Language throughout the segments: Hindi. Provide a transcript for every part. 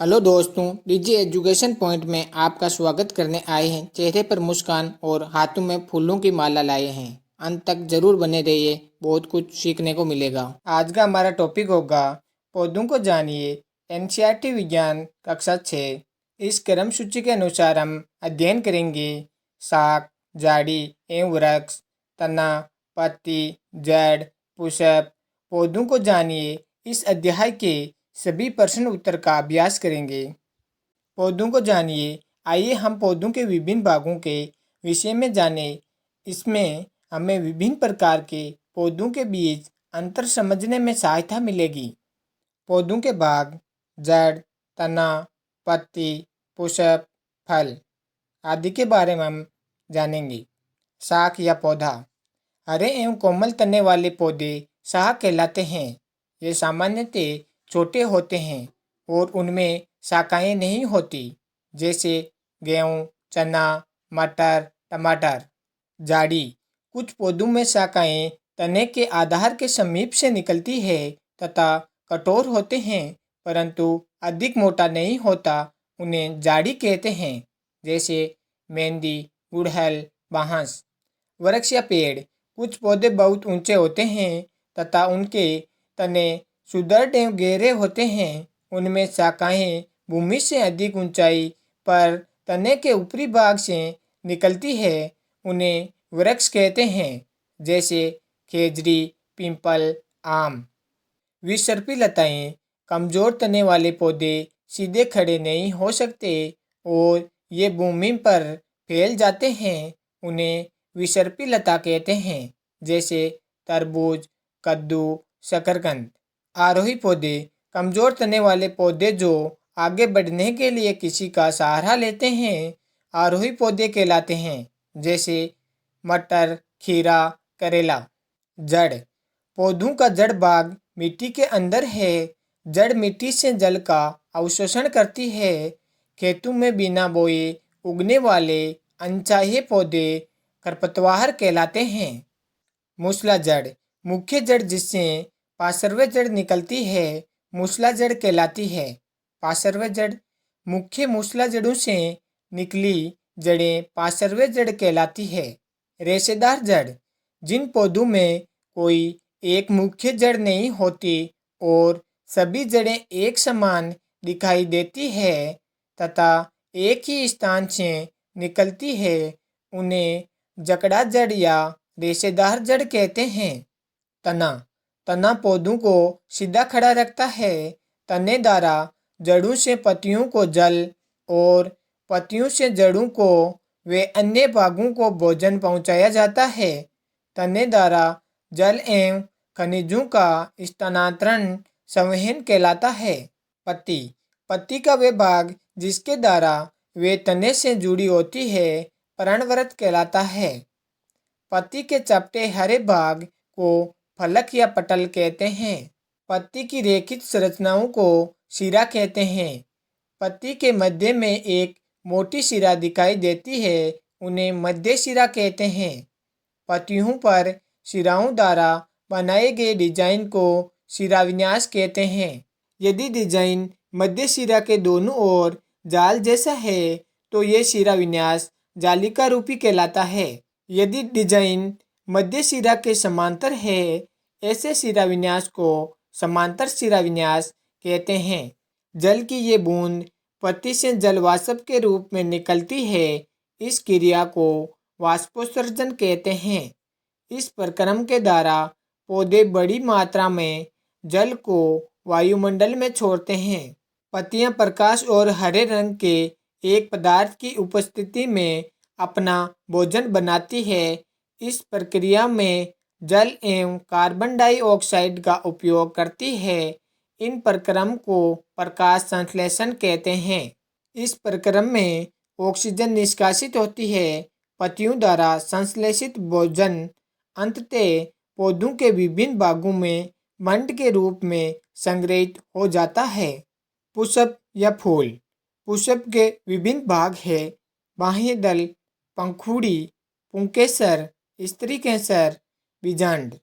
हेलो दोस्तों, डीजी एजुकेशन पॉइंट में आपका स्वागत करने आए हैं। चेहरे पर मुस्कान और हाथों में फूलों की माला लाए हैं। अंत तक जरूर बने रहिए, बहुत कुछ सीखने को मिलेगा। आज का हमारा टॉपिक होगा पौधों को जानिए। एनसीईआरटी विज्ञान कक्षा 6। इस क्रम सूची के अनुसार हम अध्ययन करेंगे शाख, झाड़ी एवं वृक्ष, तना, पत्ती, जड़, पुष्प। पौधों को जानिए इस अध्याय के सभी प्रश्न उत्तर का अभ्यास करेंगे। पौधों को जानिए। आइए हम पौधों के विभिन्न भागों के विषय में जाने। इसमें हमें विभिन्न प्रकार के पौधों के बीच अंतर समझने में सहायता मिलेगी। पौधों के भाग: जड़, तना, पत्ती, पुष्प, फल आदि के बारे में हम जानेंगे। शाख या पौधा: हरे एवं कोमल तने वाले पौधे शाख कहलाते हैं। ये सामान्यतः छोटे होते हैं और उनमें शाखाएं नहीं होती, जैसे गेहूँ, चना, मटर, टमाटर। झाड़ी: कुछ पौधों में शाखाएं तने के आधार के समीप से निकलती है तथा कठोर होते हैं, परंतु अधिक मोटा नहीं होता। उन्हें झाड़ी कहते हैं, जैसे मेहंदी, गुड़हल, बांस। वृक्ष या पेड़: कुछ पौधे बहुत ऊंचे होते हैं तथा उनके तने सुदृढ़ एवं गहरे होते हैं। उनमें शाखाएं भूमि से अधिक ऊंचाई पर तने के ऊपरी भाग से निकलती है। उन्हें वृक्ष कहते हैं, जैसे खेजड़ी, पीपल, आम। विसर्पी लताएं: कमजोर तने वाले पौधे सीधे खड़े नहीं हो सकते और ये भूमि पर फैल जाते हैं। उन्हें विसर्पी लता कहते हैं, जैसे तरबूज, कद्दू, शकरकंद। आरोही पौधे: कमजोर तने वाले पौधे जो आगे बढ़ने के लिए किसी का सहारा लेते हैं, आरोही पौधे कहलाते हैं, जैसे मटर, खीरा, करेला। जड़: पौधों का जड़ भाग मिट्टी के अंदर है। जड़ मिट्टी से जल का अवशोषण करती है। खेतों में बिना बोए उगने वाले अनचाहे पौधे खरपतवार कहलाते हैं। मूसला जड़: मुख्य जड़ जिससे पार्श्व जड़ निकलती है, मूसला जड़ कहलाती है। पार्श्व जड़: मुख्य मूसला जड़ों से निकली जड़ें पार्श्व जड़ कहलाती है। रेशेदार जड़: जिन पौधों में कोई एक मुख्य जड़ नहीं होती और सभी जड़ें एक समान दिखाई देती है तथा एक ही स्थान से निकलती है, उन्हें जकड़ा जड़ या रेशेदार जड़ कहते हैं। तना: तना पौधों को सीधा खड़ा रखता है। तने द्वारा जड़ों से पत्तियों को जल और पत्तियों से जड़ों को वे अन्य भागों को भोजन पहुंचाया जाता है। तने द्वारा जल एवं खनिजों का स्थानांतरण संवहन कहलाता है। पत्ती: पत्ती का वे भाग जिसके द्वारा वे तने से जुड़ी होती है, पर्णवृत्त कहलाता है। पत्ती के चपटे हरे भाग को फलक या पटल कहते हैं। पत्ती की रेखित संरचनाओं को शिरा कहते हैं। पत्ती के मध्य में एक मोटी शिरा दिखाई देती है, उन्हें मध्य शिरा कहते हैं। पत्तियों पर शिराओं द्वारा बनाए गए डिजाइन को शिरा विन्यास कहते हैं। यदि डिजाइन मध्य शिरा के दोनों ओर जाल जैसा है तो ये शिरा विन्यास जालिका रूपी कहलाता है। यदि डिजाइन मध्य शिरा के समांतर है, ऐसे शिरा विन्यास को समांतर शिरा विन्यास कहते हैं। जल की ये बूंद पत्ती से जल वाष्प के रूप में निकलती है। इस क्रिया को वाष्पोत्सर्जन कहते हैं। इस प्रक्रम के द्वारा पौधे बड़ी मात्रा में जल को वायुमंडल में छोड़ते हैं। पत्तियां प्रकाश और हरे रंग के एक पदार्थ की उपस्थिति में अपना भोजन बनाती है। इस प्रक्रिया में जल एवं कार्बन डाइऑक्साइड का उपयोग करती है। इन प्रक्रम को प्रकाश संश्लेषण कहते हैं। इस प्रक्रम में ऑक्सीजन निष्कासित होती है। पत्तियों द्वारा संश्लेषित भोजन अंततः पौधों के विभिन्न भागों में मंड के रूप में संग्रहित हो जाता है। पुष्प या फूल: पुष्प के विभिन्न भाग हैं। बाह्य दल, पंखुड़ी, पुंकेसर, स्त्रीकेसर, बीजांड।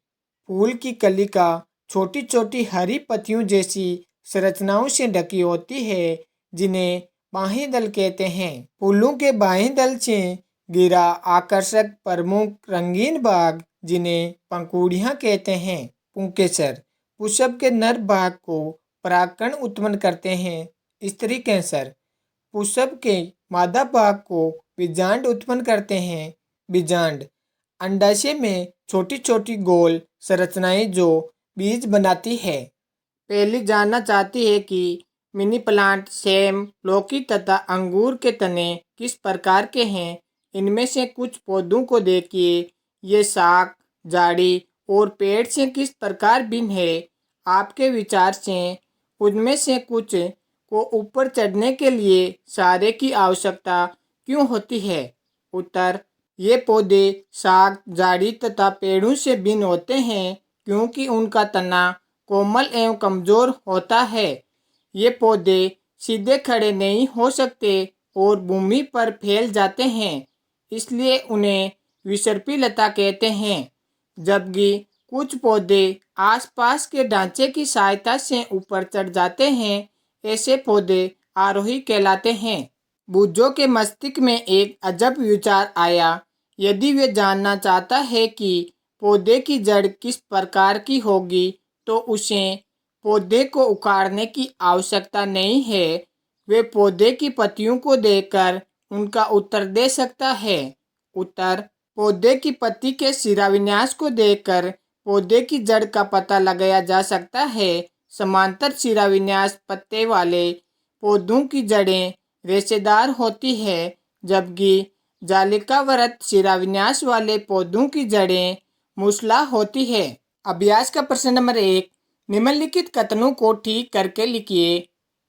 फूल की कलिका छोटी छोटी हरी पत्तियों जैसी संरचनाओं से ढकी होती है। जिन्हें बाह्य दल कहते हैं। फूलों के बाह्य दल से घिरा आकर्षक प्रमुख रंगीन भाग जिन्हें पंखुड़ियां कहते हैं। पुंकेसर पुष्प के नर भाग को परागकण उत्पन्न करते हैं। स्त्री कैंसर पुष्प के मादा भाग को बीजांड उत्पन्न करते हैं। बीजांड अंडाशय में छोटी छोटी गोल संरचनाएं जो बीज बनाती है। पहली जानना चाहती है कि मिनी प्लांट सेम, लौकी तथा अंगूर के तने किस प्रकार के हैं। इनमें से कुछ पौधों को देखिए, ये शाख, झाड़ी और पेड़ से किस प्रकार भिन्न है। आपके विचार से उनमें से कुछ को ऊपर चढ़ने के लिए सहारे की आवश्यकता क्यों होती है। उत्तर, ये पौधे शाख, झाड़ी तथा पेड़ों से भिन्न होते हैं क्योंकि उनका तना कोमल एवं कमजोर होता है। ये पौधे सीधे खड़े नहीं हो सकते और भूमि पर फैल जाते हैं, इसलिए उन्हें विसर्पी लता कहते हैं। जबकि कुछ पौधे आसपास के ढांचे की सहायता से ऊपर चढ़ जाते हैं, ऐसे पौधे आरोही कहलाते हैं। बुज्जो के मस्तिष्क में एक अजब विचार आया। यदि वे जानना चाहता है कि पौधे की जड़ किस प्रकार की होगी तो उसे पौधे को उखाड़ने की आवश्यकता नहीं है। वे पौधे की पत्तियों को देखकर उनका उत्तर दे सकता है। उत्तर, पौधे की पत्ती के शिराविन्यास को देखकर पौधे की जड़ का पता लगाया जा सकता है। समांतर शिराविन्यास पत्ते वाले पौधों की जड़ें रेशेदार होती है, जबकि जालिकावृत शिराविन्यास वाले पौधों की जड़ें मूसला होती है। अभ्यास का प्रश्न नंबर 1, निम्नलिखित कथनों को ठीक करके लिखिए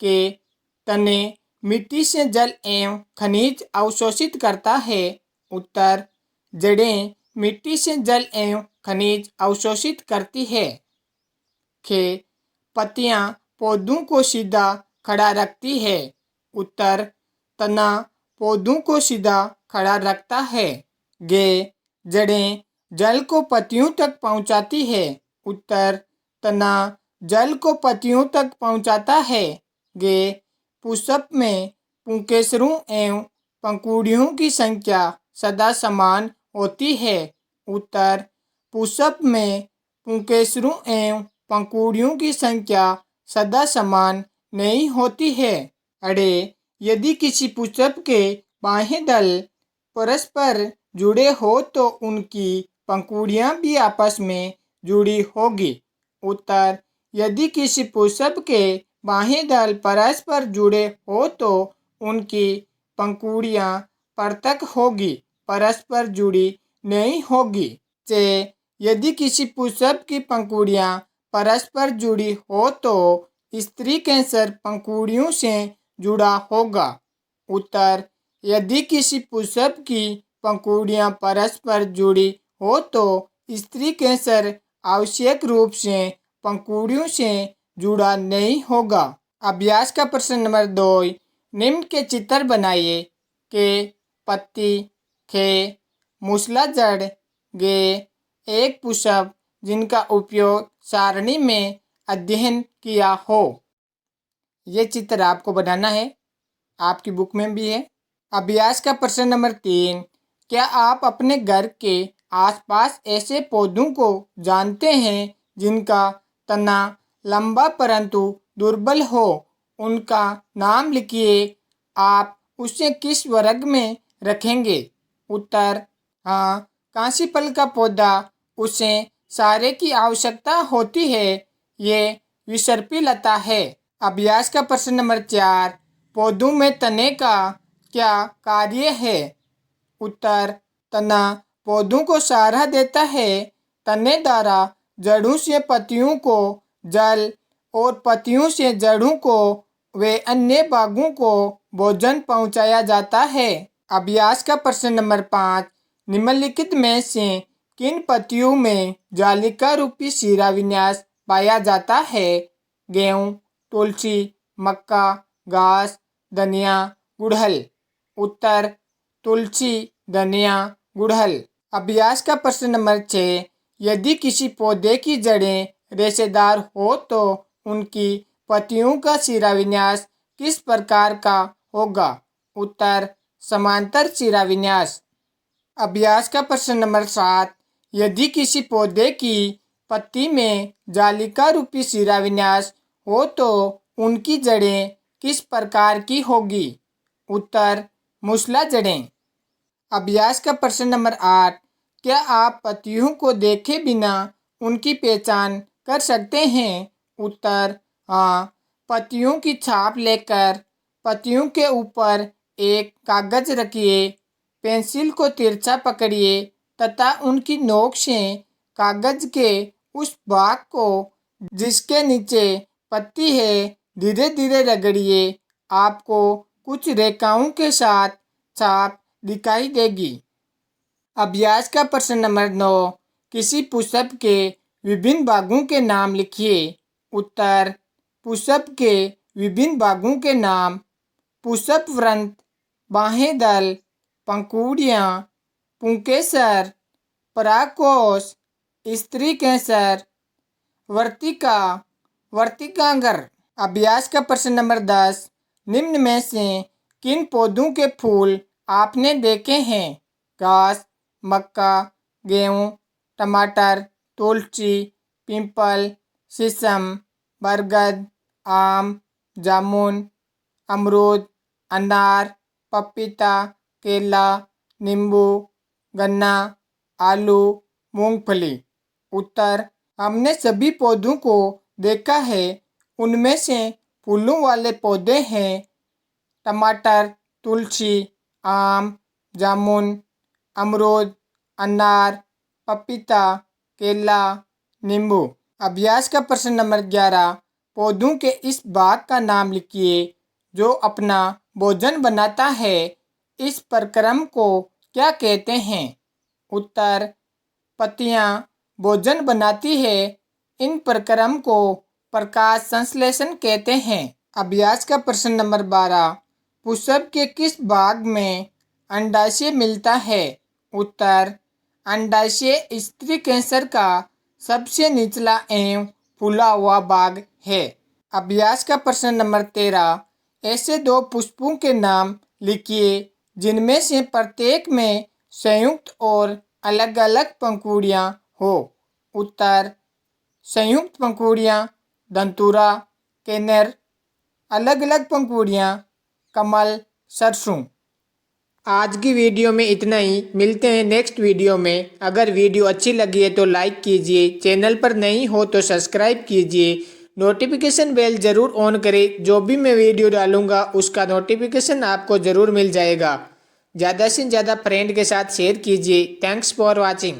कि तने मिट्टी से जल एवं खनिज अवशोषित करता है। उत्तर, जड़ें मिट्टी से जल एवं खनिज अवशोषित करती है। खे, पत्तियां पौधों को सीधा खड़ा रखती है। उत्तर, तना पौधों को सीधा खड़ा रखता है। गे, जड़ें जल को पत्तियों तक पहुंचाती है। उत्तर, तना जल को पत्तियों तक पहुंचाता है। गे, पुष्प में पुंकेसरों एवं पंखुड़ियों की संख्या सदा समान होती है। उत्तर, पुष्प में पुंकेसरों एवं पंखुड़ियों की संख्या सदा समान नहीं होती है। अरे, यदि किसी पुष्प के बाह्य दल परस्पर जुड़े हो तो उनकी पंखुड़ियां भी आपस में जुड़ी होगी। उत्तर, यदि किसी पुष्प के बाह्य दल परस्पर जुड़े हो तो उनकी पंखुड़ियां पृथक होगी, परस्पर जुड़ी नहीं होगी। चे, यदि किसी पुष्प की पंखुड़ियां परस्पर जुड़ी हो तो स्त्री कैंसर पंखुड़ियों से जुड़ा होगा। उत्तर, यदि किसी पुष्प की पंखुड़ियां परस्पर जुड़ी हो तो स्त्री कैंसर आवश्यक रूप से पंखुड़ियों से जुड़ा नहीं होगा। अभ्यास का प्रश्न नंबर 2, निम्न के चित्र बनाइए के पत्ती, खे, मूसला जड़, गे, एक पुष्प जिनका उपयोग सारणी में अध्ययन किया हो। ये चित्र आपको बनाना है, आपकी बुक में भी है। अभ्यास का प्रश्न नंबर 3, क्या आप अपने घर के आसपास ऐसे पौधों को जानते हैं जिनका तना लंबा परंतु दुर्बल हो। उनका नाम लिखिए। आप उसे किस वर्ग में रखेंगे। उत्तर, हाँ, कांसीफल का पौधा, उसे सहारे की आवश्यकता होती है। ये विसर्पी लता है। अभ्यास का प्रश्न नंबर 4, पौधों में तने का क्या कार्य है। उत्तर, तना पौधों को सहारा देता है। तने द्वारा जड़ों से पत्तियों को जल और पत्तियों से जड़ों को वे अन्य भागों को भोजन पहुंचाया जाता है। अभ्यास का प्रश्न नंबर 5, निम्नलिखित में से किन पत्तियों में जालिका रूपी शिराविन्यास पाया जाता है। गेहूँ, तुलसी, मक्का, घास, धनिया, गुड़हल। उत्तर, तुलसी, धनिया, गुड़हल। अभ्यास का प्रश्न नंबर 6, यदि किसी पौधे की जड़ें रेशेदार हो तो उनकी पत्तियों का शिराविन्यास किस प्रकार का होगा? उत्तर समांतर शिराविन्यास। अभ्यास का प्रश्न नंबर 7, यदि किसी पौधे की पत्ती में जालिका रूपी शिराविन्यास हो तो उनकी जड़ें किस प्रकार की होगी? उत्तर मूसला जड़ें। अभ्यास का प्रश्न नंबर 8, क्या आप पत्तियों को देखे बिना उनकी पहचान कर सकते हैं? उत्तर हाँ। पत्तियों की छाप लेकर पत्तियों के ऊपर एक कागज रखिए, पेंसिल को तिरछा पकड़िए तथा उनकी नोक से कागज के उस भाग को जिसके नीचे पत्ती है धीरे धीरे रगड़िए। आपको कुछ रेखाओं के साथ छाप दिखाई देगी। अभ्यास का प्रश्न नंबर 9, किसी पुष्प के विभिन्न भागों के नाम लिखिए। उत्तर पुष्प के विभिन्न भागों के नाम पुष्प वृंत, बाह्यदल, पंखुड़ियाँ, पुंकेसर, परागकोश, स्त्री केसर, वर्तिका, वर्तिकांगर। अभ्यास का प्रश्न नंबर 10, निम्न में से किन पौधों के फूल आपने देखे हैं? घास, मक्का, गेहूँ, टमाटर, तुलसी, पीपल, शीशम, बरगद, आम, जामुन, अमरूद, अनार, पपीता, केला, नींबू, गन्ना, आलू, मूंगफली। उत्तर हमने सभी पौधों को देखा है। उनमें से फूलों वाले पौधे हैं टमाटर, तुलसी, आम, जामुन, अमरूद, अनार, पपीता, केला, नींबू। अभ्यास का प्रश्न नंबर 11, पौधों के इस भाग का नाम लिखिए जो अपना भोजन बनाता है। इस प्रक्रम को क्या कहते हैं? उत्तर पत्तियां भोजन बनाती है। इन प्रक्रम को प्रकाश संश्लेषण कहते हैं। अभ्यास का प्रश्न नंबर 12, पुष्प के किस भाग में अंडाशय मिलता है? उत्तर अंडाशय स्त्री कैंसर का सबसे निचला एवं फूला हुआ भाग है। अभ्यास का प्रश्न नंबर 13, ऐसे दो पुष्पों के नाम लिखिए जिनमें से प्रत्येक में संयुक्त और अलग अलग पंखुड़ियाँ हो। उत्तर संयुक्त पंखुड़ियाँ धतूरा, केनर, अलग अलग पंखुड़ियाँ कमल, सरसों। आज की वीडियो में इतना ही। मिलते हैं नेक्स्ट वीडियो में। अगर वीडियो अच्छी लगी है तो लाइक कीजिए, चैनल पर नई हो तो सब्सक्राइब कीजिए, नोटिफिकेशन बेल ज़रूर ऑन करें। जो भी मैं वीडियो डालूंगा उसका नोटिफिकेशन आपको ज़रूर मिल जाएगा। ज़्यादा से ज़्यादा फ्रेंड के साथ शेयर कीजिए। Thanks for watching.